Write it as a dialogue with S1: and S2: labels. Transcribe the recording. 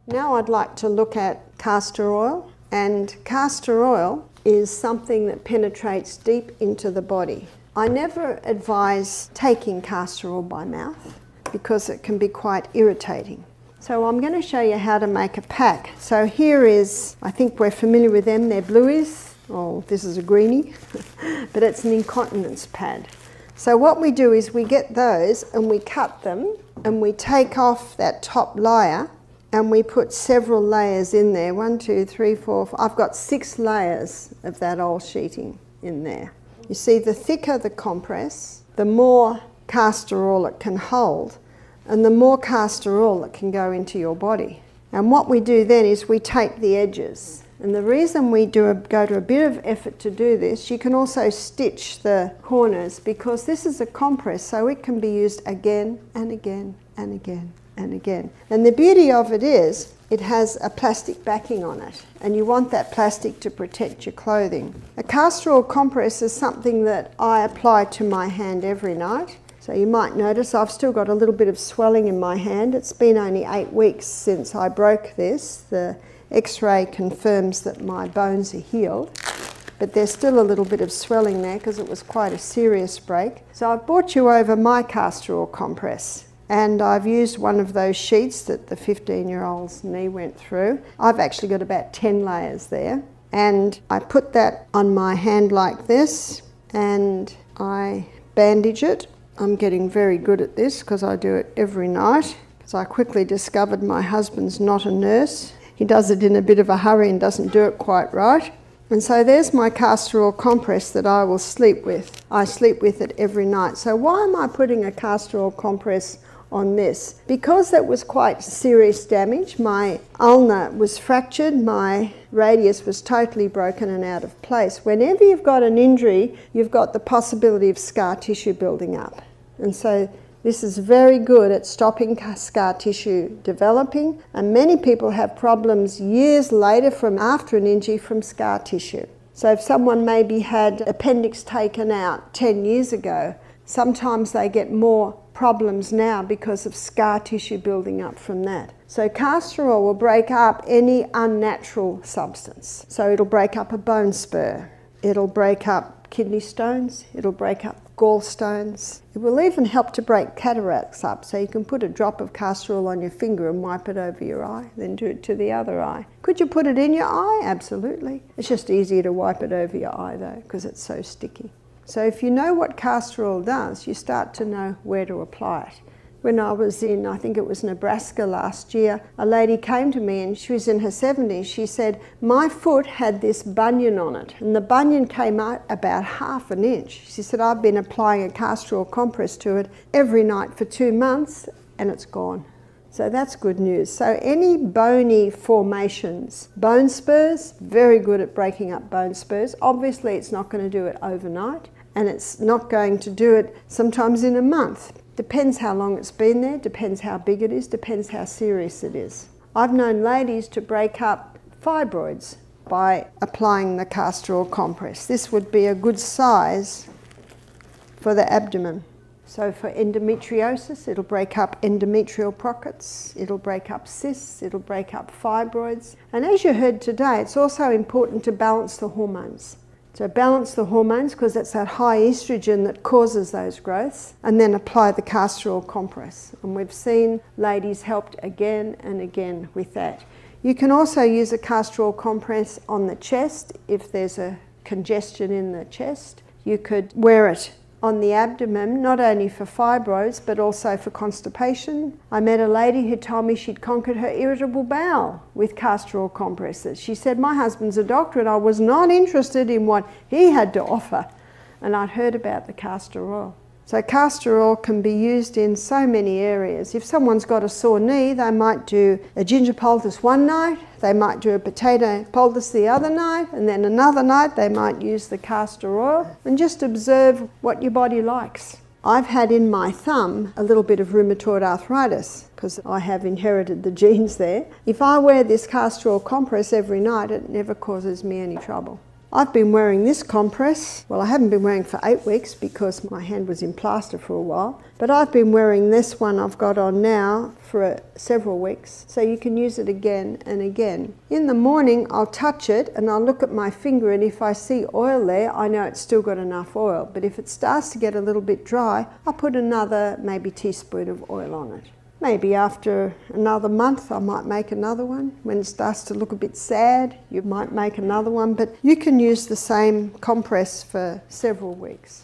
S1: Now I'd like to look at castor oil, and castor oil is something that penetrates deep into the body. I never advise taking castor oil by mouth because it can be quite irritating. So I'm going to show you how to make a pack. So here is, I think we're familiar with them, they're blueies. Oh, this is a greenie, but it's an incontinence pad. So what we do is we get those and we cut them and we take off that top layer and we put several layers in there. 1, 2, 3, 4, 5. I've got 6 layers of that oil sheeting in there. You see, the thicker the compress, the more castor oil it can hold, and the more castor oil that can go into your body. And what we do then is we tape the edges. And the reason we go to a bit of effort to do this, you can also stitch the corners because this is a compress, so it can be used again and again and again and again. And the beauty of it is it has a plastic backing on it, and you want that plastic to protect your clothing. A castor oil compress is something that I apply to my hand every night. So you might notice I've still got a little bit of swelling in my hand. It's been only 8 weeks since I broke this. The X-ray confirms that my bones are healed, but there's still a little bit of swelling there because it was quite a serious break. So I've brought you over my castor oil compress, and I've used one of those sheets that the 15-year-old's knee went through. I've actually got about 10 layers there, and I put that on my hand like this and I bandage it. I'm getting very good at this because I do it every night, because I quickly discovered my husband's not a nurse. He does it in a bit of a hurry and doesn't do it quite right. And so there's my castor oil compress that I will sleep with. I sleep with it every night. So why am I putting a castor oil compress on this? Because that was quite serious damage. My ulna was fractured, my radius was totally broken and out of place. Whenever you've got an injury, you've got the possibility of scar tissue building up. And so this is very good at stopping scar tissue developing, and many people have problems years later from after an injury from scar tissue. So if someone maybe had appendix taken out 10 years ago, sometimes they get more problems now because of scar tissue building up from that. So castor oil will break up any unnatural substance. So it'll break up a bone spur, it'll break up kidney stones, it'll break up gallstones. It will even help to break cataracts up, so you can put a drop of castor oil on your finger and wipe it over your eye, then do it to the other eye. Could you put it in your eye? Absolutely. It's just easier to wipe it over your eye though, because it's so sticky. So if you know what castor oil does, you start to know where to apply it. When I was in, I think it was Nebraska last year, a lady came to me and she was in her 70s. She said, my foot had this bunion on it, and the bunion came out about 1/2 inch. She said, I've been applying a castor oil compress to it every night for 2 months and it's gone. So that's good news. So any bony formations, bone spurs, very good at breaking up bone spurs. Obviously it's not going to do it overnight, and it's not going to do it sometimes in a month. Depends how long it's been there, depends how big it is, depends how serious it is. I've known ladies to break up fibroids by applying the castor oil compress. This would be a good size for the abdomen. So for endometriosis, it'll break up endometrial pockets, it'll break up cysts, it'll break up fibroids. And as you heard today, it's also important to balance the hormones. So balance the hormones, because it's that high estrogen that causes those growths, and then apply the castor oil compress. And we've seen ladies helped again and again with that. You can also use a castor oil compress on the chest if there's a congestion in the chest. You could wear it on the abdomen, not only for fibroids but also for constipation. I met a lady who told me she'd conquered her irritable bowel with castor oil compresses. She said, my husband's a doctor and I was not interested in what he had to offer, and I'd heard about the castor oil. So castor oil can be used in so many areas. If someone's got a sore knee, they might do a ginger poultice one night, they might do a potato poultice the other night, and then another night they might use the castor oil, and just observe what your body likes. I've had in my thumb a little bit of rheumatoid arthritis because I have inherited the genes there. If I wear this castor oil compress every night, it never causes me any trouble. I've been wearing this compress. Well, I haven't been wearing for 8 weeks because my hand was in plaster for a while, but I've been wearing this one I've got on now for several weeks, so you can use it again and again. In the morning, I'll touch it and I'll look at my finger, and if I see oil there, I know it's still got enough oil, but if it starts to get a little bit dry, I'll put another maybe teaspoon of oil on it. Maybe after another month I might make another one. When it starts to look a bit sad, you might make another one, but you can use the same compress for several weeks.